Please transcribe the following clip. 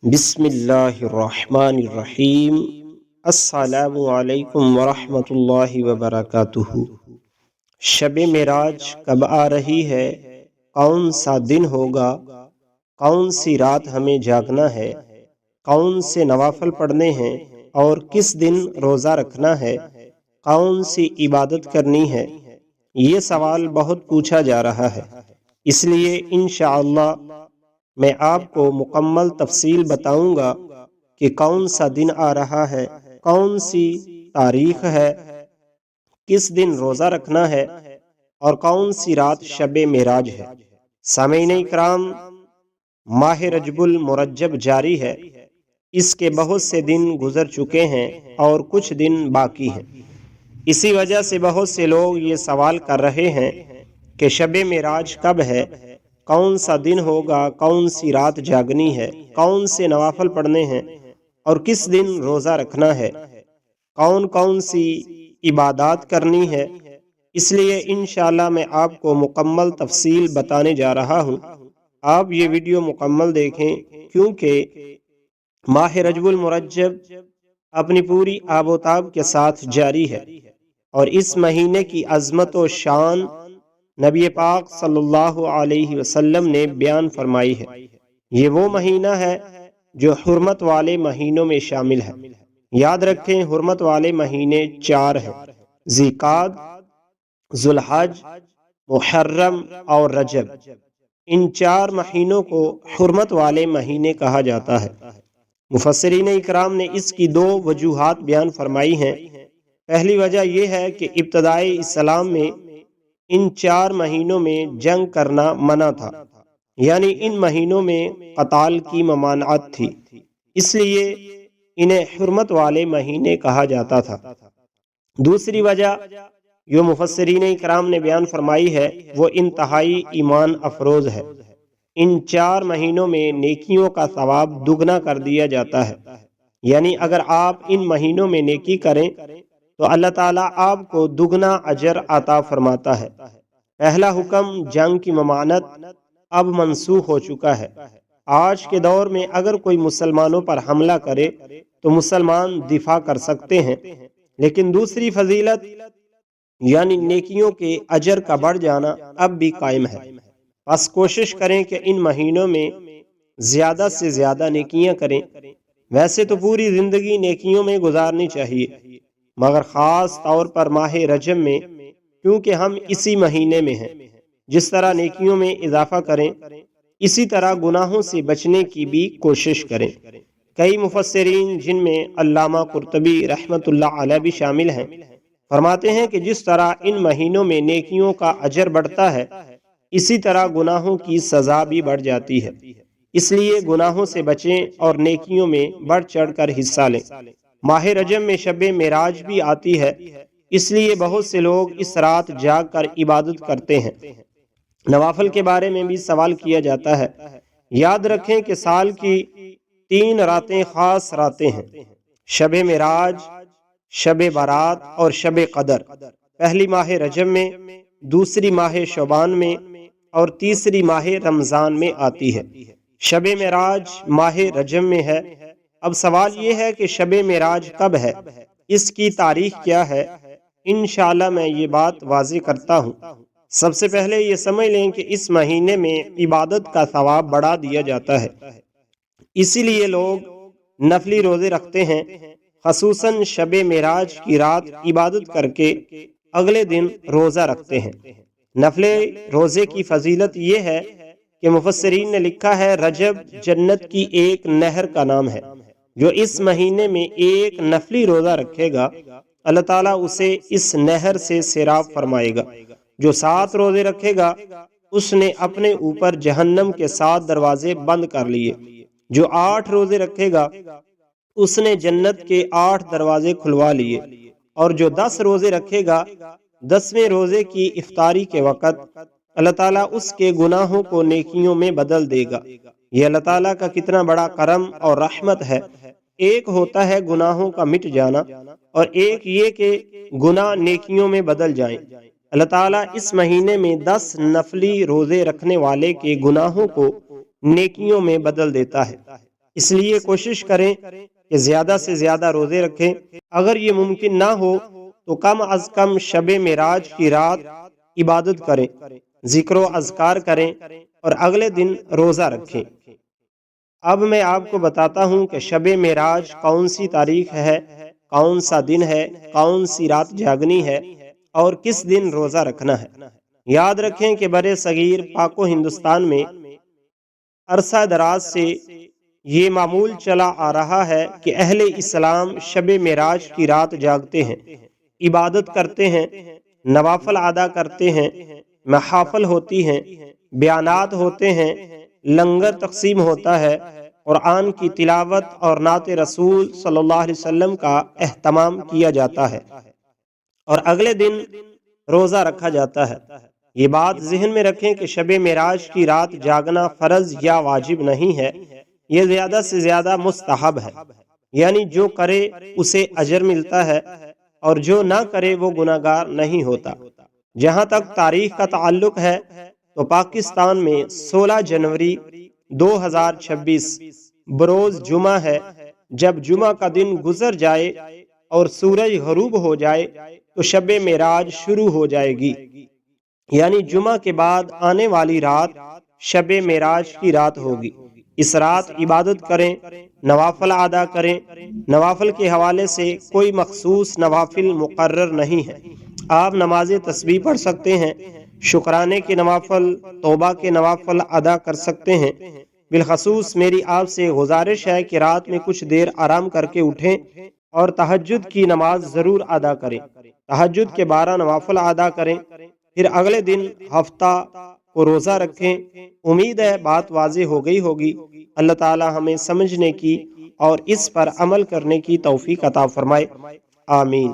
بسم اللہ الرحمن الرحیم۔ السلام علیکم ورحمۃ اللہ وبرکاتہ۔ شب معراج کب آ رہی ہے؟ کون سا دن ہوگا؟ کون سی رات ہمیں جاگنا ہے؟ کون سے نوافل پڑھنے ہیں اور کس دن روزہ رکھنا ہے؟ کون سی عبادت کرنی ہے؟ یہ سوال بہت پوچھا جا رہا ہے، اس لیے انشاءاللہ میں آپ کو مکمل تفصیل بتاؤں گا کہ کون سا دن آ رہا ہے، کون سی تاریخ ہے، کس دن روزہ رکھنا ہے اور کون سی رات شب معراج ہے۔ سامعین اکرام، ماہ رجب المرجب جاری ہے، اس کے بہت سے دن گزر چکے ہیں اور کچھ دن باقی ہیں۔ اسی وجہ سے بہت سے لوگ یہ سوال کر رہے ہیں کہ شب معراج کب ہے، کون سا دن ہوگا، کون سی رات جاگنی ہے، کون سے نوافل پڑھنے ہیں اور کس دن روزہ رکھنا ہے، کون کون سی عبادات کرنی ہے۔ اس لیے انشاءاللہ میں آپ کو مکمل تفصیل بتانے جا رہا ہوں۔ آپ یہ ویڈیو مکمل دیکھیں، کیونکہ ماہ رجب المرجب اپنی پوری آب و تاب کے ساتھ جاری ہے اور اس مہینے کی عظمت و شان نبی پاک صلی اللہ علیہ وسلم نے بیان فرمائی ہے۔ یہ وہ مہینہ ہے جو حرمت والے مہینوں میں شامل ہے۔ یاد رکھیں، حرمت والے مہینے 4 ہیں: ذی القعدہ، ذو الحج، محرم اور رجب۔ ان 4 مہینوں کو حرمت والے مہینے کہا جاتا ہے۔ مفسرین اکرام نے اس کی 2 وجوہات بیان فرمائی ہیں۔ پہلی وجہ یہ ہے کہ ابتدائی اسلام میں ان 4 مہینوں میں جنگ کرنا منع تھا، یعنی ان مہینوں میں قتال کی ممانعت تھی، اس لیے انہیں حرمت والے مہینے کہا جاتا تھا۔ دوسری وجہ جو مفسرین اکرام نے بیان فرمائی ہے وہ انتہائی ایمان افروز ہے۔ ان 4 مہینوں میں نیکیوں کا ثواب دگنا کر دیا جاتا ہے، یعنی اگر آپ ان مہینوں میں نیکی کریں تو اللہ تعالیٰ آپ کو دگنا اجر عطا فرماتا ہے۔ پہلا حکم، جنگ کی ممانعت، اب منسوخ ہو چکا ہے۔ آج کے دور میں اگر کوئی مسلمانوں پر حملہ کرے تو مسلمان دفاع کر سکتے ہیں، لیکن دوسری فضیلت یعنی نیکیوں کے اجر کا بڑھ جانا اب بھی قائم ہے۔ بس کوشش کریں کہ ان مہینوں میں زیادہ سے زیادہ نیکیاں کریں۔ ویسے تو پوری زندگی نیکیوں میں گزارنی چاہیے، مگر خاص طور پر ماہ رجب میں، کیونکہ ہم اسی مہینے میں ہیں۔ جس طرح نیکیوں میں اضافہ کریں، اسی طرح گناہوں سے بچنے کی بھی کوشش کریں۔ کئی مفسرین، جن میں علامہ قرطبی رحمۃ اللہ علیہ بھی شامل ہیں، فرماتے ہیں کہ جس طرح ان مہینوں میں نیکیوں کا اجر بڑھتا ہے، اسی طرح گناہوں کی سزا بھی بڑھ جاتی ہے۔ اس لیے گناہوں سے بچیں اور نیکیوں میں بڑھ چڑھ کر حصہ لیں۔ ماہ رجب میں شب معراج بھی آتی ہے، اس لیے بہت سے لوگ اس رات جاگ کر عبادت کرتے ہیں۔ نوافل کے بارے میں بھی سوال کیا جاتا ہے۔ یاد رکھیں کہ سال کی 3 راتیں خاص راتیں ہیں: شب معراج، شب برات اور شب قدر۔ پہلی ماہ رجب میں، دوسری ماہ شعبان میں اور تیسری ماہ رمضان میں آتی ہے۔ شب معراج ماہ رجب میں ہے۔ اب سوال یہ ہے کہ شب معراج کب ہے، اس کی تاریخ کیا ہے؟ انشاءاللہ میں یہ بات واضح کرتا ہوں۔ سب سے پہلے یہ سمجھ لیں کہ اس مہینے میں عبادت کا ثواب بڑھا دیا جاتا ہے، اسی لیے لوگ نفلی روزے رکھتے ہیں، خصوصاً شب معراج کی رات عبادت کر کے اگلے دن روزہ رکھتے ہیں۔ نفل روزے کی فضیلت یہ ہے کہ مفسرین نے لکھا ہے، رجب جنت کی ایک نہر کا نام ہے۔ جو اس مہینے میں ایک نفلی روزہ رکھے گا، اللہ تعالیٰ اسے اس نہر سے سیراب فرمائے گا۔ جو 7 روزے رکھے گا، اس نے اپنے اوپر جہنم کے 7 دروازے بند کر لیے۔ جو 8 روزے رکھے گا، اس نے جنت کے 8 دروازے کھلوا لیے۔ اور جو 10 روزے رکھے گا، 10ویں روزے کی افطاری کے وقت اللہ تعالیٰ اس کے گناہوں کو نیکیوں میں بدل دے گا۔ یہ اللہ تعالیٰ کا کتنا بڑا کرم اور رحمت ہے۔ ایک ہوتا ہے گناہوں کا مٹ جانا، اور ایک یہ کہ گناہ نیکیوں میں بدل جائیں۔ اللہ تعالیٰ اس مہینے میں 10 نفلی روزے رکھنے والے کے گناہوں کو نیکیوں میں بدل دیتا ہے۔ اس لیے کوشش کریں کہ زیادہ سے زیادہ روزے رکھیں۔ اگر یہ ممکن نہ ہو تو کم از کم شب معراج کی رات عبادت کریں، ذکر و اذکار کریں اور اگلے دن روزہ رکھیں۔ اب میں آپ کو بتاتا ہوں کہ شب معراج کون سی تاریخ ہے، کون سا دن ہے، کون سی رات جاگنی ہے اور کس دن روزہ رکھنا ہے۔ یاد رکھیں کہ برِ صغیر پاک و ہندوستان میں عرصہ دراز سے یہ معمول چلا آ رہا ہے کہ اہل اسلام شب معراج کی رات جاگتے ہیں، عبادت کرتے ہیں، نوافل ادا کرتے ہیں، محافل ہوتی ہیں، بیانات ہوتے ہیں، لنگر تقسیم ہوتا ہے، قرآن کی تلاوت اور نعت رسول صلی اللہ علیہ وسلم کا اہتمام کیا جاتا ہے اور اگلے دن روزہ رکھا جاتا ہے۔ یہ بات ذہن میں رکھیں کہ شب معراج کی رات جاگنا فرض یا واجب نہیں ہے، یہ زیادہ سے زیادہ مستحب ہے، یعنی جو کرے اسے اجر ملتا ہے اور جو نہ کرے وہ گناہگار نہیں ہوتا۔ جہاں تک تاریخ کا تعلق ہے تو پاکستان میں 16 جنوری 2026 بروز جمعہ ہے۔ جب جمعہ کا دن گزر جائے اور سورج غروب ہو جائے تو شب معراج شروع ہو جائے گی، یعنی جمعہ کے بعد آنے والی رات شب معراج کی رات ہوگی۔ اس رات عبادت کریں، نوافل ادا کریں۔ نوافل کے حوالے سے کوئی مخصوص نوافل مقرر نہیں ہے۔ آپ نماز تسبیح پڑھ سکتے ہیں، شکرانے کے نوافل، توبہ کے نوافل ادا کر سکتے ہیں۔ بالخصوص میری آپ سے گزارش ہے کہ رات میں کچھ دیر آرام کر کے اٹھیں اور تہجد کی نماز ضرور ادا کریں۔ تہجد کے 12 نوافل ادا کریں، پھر اگلے دن ہفتہ کو روزہ رکھیں۔ امید ہے بات واضح ہو گئی ہوگی۔ اللہ تعالی ہمیں سمجھنے کی اور اس پر عمل کرنے کی توفیق عطا فرمائے، آمین۔